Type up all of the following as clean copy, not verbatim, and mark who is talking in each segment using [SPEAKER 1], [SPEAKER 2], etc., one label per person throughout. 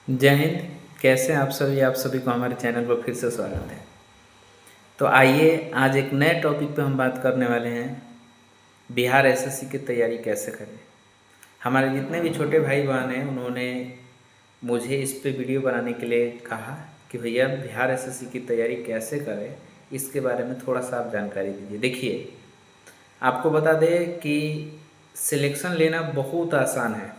[SPEAKER 1] जय हिंद। कैसे हैं आप सभी को हमारे चैनल पर फिर से स्वागत है। तो आइए आज एक नए टॉपिक पे हम बात करने वाले हैं, बिहार एसएससी की तैयारी कैसे करें। हमारे जितने भी छोटे भाई बहन हैं उन्होंने मुझे इस पे वीडियो बनाने के लिए कहा कि भैया बिहार एसएससी की तैयारी कैसे करें, इसके बारे में थोड़ा सा आप जानकारी दीजिए। देखिए, आपको बता दें कि सिलेक्शन लेना बहुत आसान है।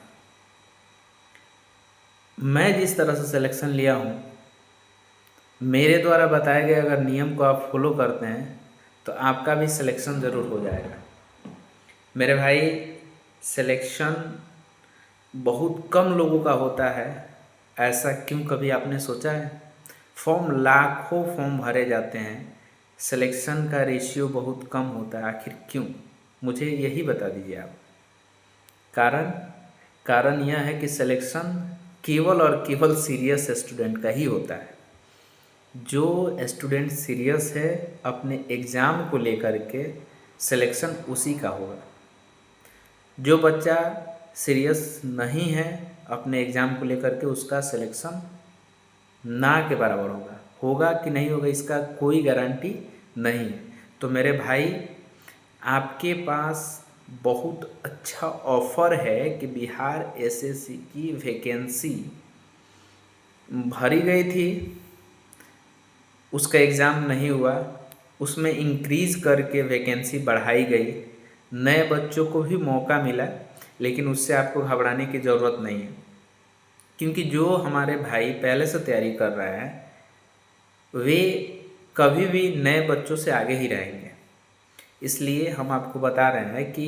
[SPEAKER 1] मैं जिस तरह से सिलेक्शन लिया हूँ, मेरे द्वारा बताए गए अगर नियम को आप फॉलो करते हैं तो आपका भी सिलेक्शन ज़रूर हो जाएगा। मेरे भाई, सिलेक्शन बहुत कम लोगों का होता है। ऐसा क्यों, कभी आपने सोचा है? लाखों फॉर्म भरे जाते हैं, सिलेक्शन का रेशियो बहुत कम होता है। आखिर क्यों, मुझे यही बता दीजिए आप। कारण कारण यह है कि सिलेक्शन केवल और केवल सीरियस स्टूडेंट का ही होता है। जो स्टूडेंट सीरियस है अपने एग्ज़ाम को लेकर के, सिलेक्शन उसी का होगा। जो बच्चा सीरियस नहीं है अपने एग्ज़ाम को लेकर के, उसका सिलेक्शन ना के बराबर होगा। होगा कि नहीं होगा इसका कोई गारंटी नहीं है। तो मेरे भाई, आपके पास बहुत अच्छा ऑफ़र है कि बिहार एसएससी की वैकेंसी भरी गई थी, उसका एग्ज़ाम नहीं हुआ, उसमें इंक्रीज़ करके वैकेंसी बढ़ाई गई, नए बच्चों को भी मौका मिला। लेकिन उससे आपको घबराने की ज़रूरत नहीं है, क्योंकि जो हमारे भाई पहले से तैयारी कर रहे हैं वे कभी भी नए बच्चों से आगे ही रहेंगे। इसलिए हम आपको बता रहे हैं कि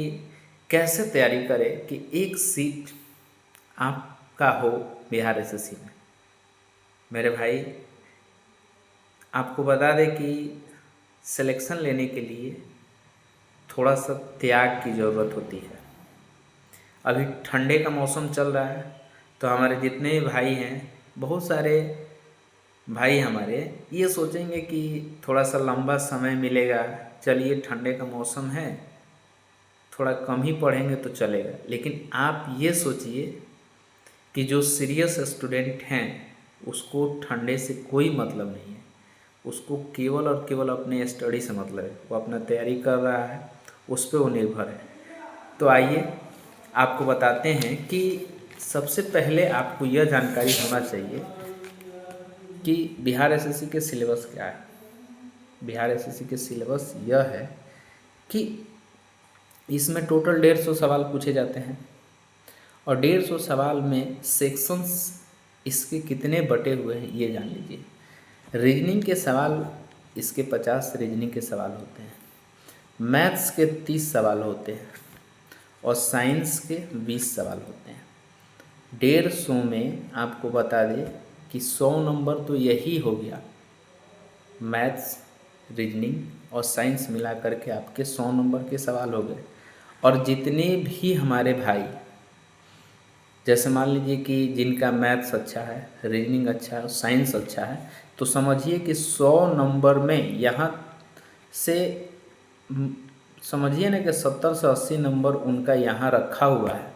[SPEAKER 1] कैसे तैयारी करें कि एक सीट आपका हो बिहार एसएससी में। मेरे भाई, आपको बता दें कि सिलेक्शन लेने के लिए थोड़ा सा त्याग की ज़रूरत होती है। अभी ठंडे का मौसम चल रहा है, तो हमारे जितने भी भाई हैं, बहुत सारे भाई हमारे ये सोचेंगे कि थोड़ा सा लंबा समय मिलेगा, चलिए ठंडे का मौसम है, थोड़ा कम ही पढ़ेंगे तो चलेगा। लेकिन आप ये सोचिए कि जो सीरियस स्टूडेंट हैं उसको ठंडे से कोई मतलब नहीं है, उसको केवल और केवल अपने स्टडी से मतलब है। वो अपना तैयारी कर रहा है, उस पर वो निर्भर है। तो आइए आपको बताते हैं कि सबसे पहले आपको यह जानकारी होना चाहिए कि बिहार एसएससी के सिलेबस क्या है। बिहार एसएससी के सिलेबस यह है कि इसमें टोटल 150 सवाल पूछे जाते हैं, और 150 सवाल में सेक्शंस इसके कितने बटे हुए हैं ये जान लीजिए। रीजनिंग के सवाल इसके 50 रीजनिंग के सवाल होते हैं, मैथ्स के 30 सवाल होते हैं, और साइंस के 20 सवाल होते हैं। 150 में आपको बता दें कि 100 नंबर तो यही हो गया, मैथ्स, रीजनिंग और साइंस मिला करके आपके 100 नंबर के सवाल हो गए। और जितने भी हमारे भाई, जैसे मान लीजिए कि जिनका मैथ्स अच्छा है, रीजनिंग अच्छा है और साइंस अच्छा है, तो समझिए कि 100 नंबर में यहाँ से समझिए ना कि 70 से 80 नंबर उनका यहाँ रखा हुआ है।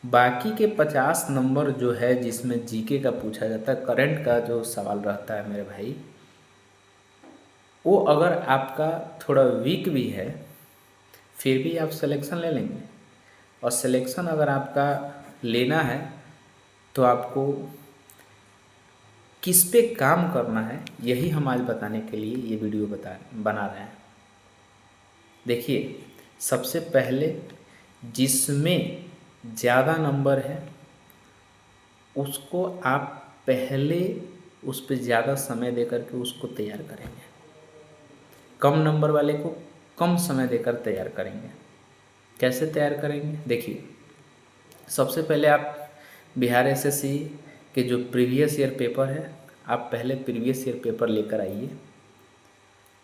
[SPEAKER 1] बाकी के 50 नंबर जो है जिसमें जीके का पूछा जाता है, करंट का जो सवाल रहता है मेरे भाई, वो अगर आपका थोड़ा वीक भी है फिर भी आप सिलेक्शन ले लेंगे। और सिलेक्शन अगर आपका लेना है तो आपको किस पे काम करना है यही हम आज बताने के लिए ये वीडियो बना रहे हैं। देखिए, सबसे पहले जिसमें ज़्यादा नंबर है उसको आप पहले उस पर ज़्यादा समय दे करके उसको तैयार करेंगे, कम नंबर वाले को कम समय देकर तैयार करेंगे। कैसे तैयार करेंगे? देखिए, सबसे पहले आप बिहार एसएससी के जो प्रीवियस ईयर पेपर है, आप पहले प्रीवियस ईयर पेपर लेकर आइए।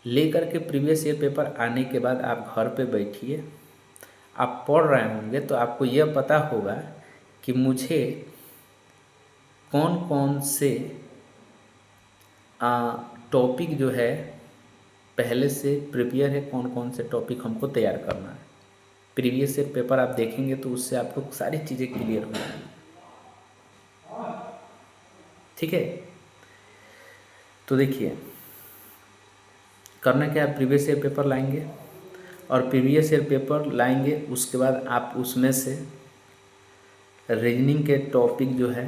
[SPEAKER 1] लेकर के प्रीवियस ईयर पेपर आने के बाद आप घर पे बैठिए, आप पढ़ रहे होंगे तो आपको यह पता होगा कि मुझे कौन कौन से टॉपिक जो है पहले से प्रिपेयर है, कौन कौन से टॉपिक हमको तैयार करना है। प्रीवियस ईयर पेपर आप देखेंगे तो उससे आपको सारी चीज़ें क्लियर हो जाएंगी। ठीक है। तो देखिए करना क्या है, प्रीवियस ईयर पेपर लाएंगे और प्रीवियस ईयर पेपर लाएंगे, उसके बाद आप उसमें से रीजनिंग के टॉपिक जो है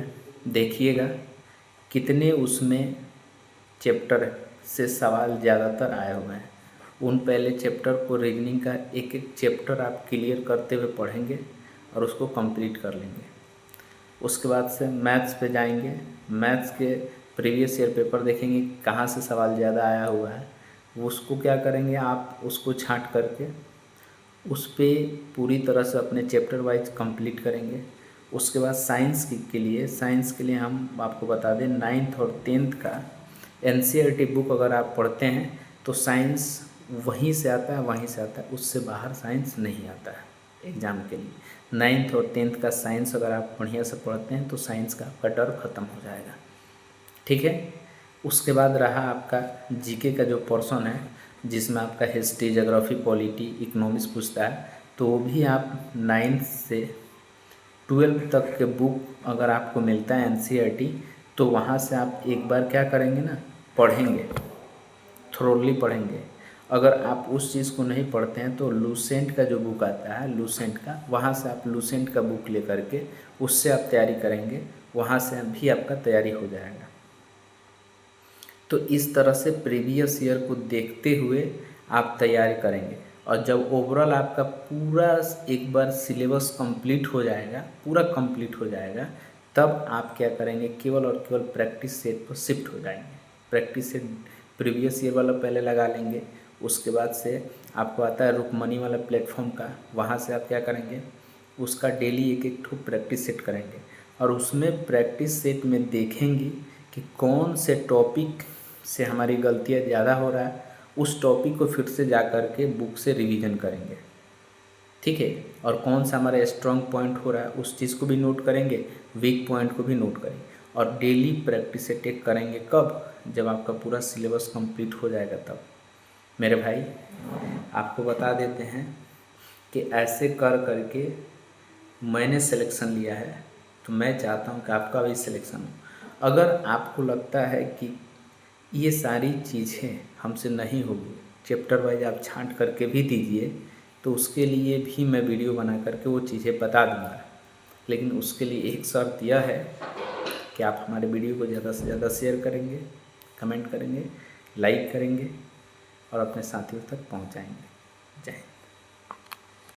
[SPEAKER 1] देखिएगा कितने उसमें चैप्टर से सवाल ज़्यादातर आए हुए हैं। उन पहले चैप्टर को रीजनिंग का एक एक चैप्टर आप क्लियर करते हुए पढ़ेंगे और उसको कंप्लीट कर लेंगे। उसके बाद से मैथ्स पे जाएंगे, मैथ्स के प्रीवियस ईयर पेपर देखेंगे कहाँ से सवाल ज़्यादा आया हुआ है, उसको क्या करेंगे आप उसको छांट करके उस पर पूरी तरह से अपने चैप्टर वाइज कंप्लीट करेंगे। उसके बाद साइंस के लिए हम आपको बता दें 9th और 10th का NCERT बुक अगर आप पढ़ते हैं तो साइंस वहीं से आता है, उससे बाहर साइंस नहीं आता है एग्ज़ाम के लिए। 9th और 10th का साइंस अगर आप बढ़िया से पढ़ते हैं तो साइंस का आपका डर ख़त्म हो जाएगा। ठीक है। उसके बाद रहा आपका जीके का जो पोर्शन है जिसमें आपका हिस्ट्री, ज्योग्राफी, पॉलिटी, इकोनॉमिक्स पूछता है, तो वो भी आप 9th से 12th तक के बुक अगर आपको मिलता है NCERT तो वहाँ से आप एक बार क्या करेंगे ना, पढ़ेंगे, थोरली पढ़ेंगे। अगर आप उस चीज़ को नहीं पढ़ते हैं तो लूसेंट का जो बुक आता है, लूसेंट का, वहाँ से आप लूसेंट का बुक ले करके उससे आप तैयारी करेंगे, वहाँ से भी आपका तैयारी हो जाएगा। तो इस तरह से प्रीवियस ईयर को देखते हुए आप तैयारी करेंगे और जब ओवरऑल आपका पूरा एक बार सिलेबस कंप्लीट हो जाएगा, पूरा कंप्लीट हो जाएगा, तब आप क्या करेंगे, केवल और केवल प्रैक्टिस सेट पर शिफ्ट हो जाएंगे। प्रैक्टिस सेट प्रीवियस ईयर वाला पहले लगा लेंगे, उसके बाद से आपको आता है रुकमनी वाला प्लेटफॉर्म का, वहाँ से आप क्या करेंगे, उसका डेली एक एक ठो प्रैक्टिस सेट करेंगे और उसमें प्रैक्टिस सेट में देखेंगे कि कौन से टॉपिक से हमारी गलतियाँ ज़्यादा हो रहा है, उस टॉपिक को फिर से जा कर के बुक से रिवीजन करेंगे। ठीक है। और कौन सा हमारा स्ट्रॉन्ग पॉइंट हो रहा है उस चीज़ को भी नोट करेंगे, वीक पॉइंट को भी नोट करेंगे और डेली प्रैक्टिस टेक करेंगे। कब? जब आपका पूरा सिलेबस कंप्लीट हो जाएगा तब। मेरे भाई आपको बता देते हैं कि ऐसे कर करके मैंने सिलेक्शन लिया है, तो मैं चाहता हूँ कि आपका भी सिलेक्शन हो। अगर आपको लगता है कि ये सारी चीज़ें हमसे नहीं होगी, चैप्टर वाइज आप छांट करके भी दीजिए, तो उसके लिए भी मैं वीडियो बना करके वो चीज़ें बता दूँगा। लेकिन उसके लिए एक शर्त यह है कि आप हमारे वीडियो को ज़्यादा से ज़्यादा शेयर करेंगे, कमेंट करेंगे, लाइक करेंगे और अपने साथियों तक पहुँचाएँगे। जय हिंद।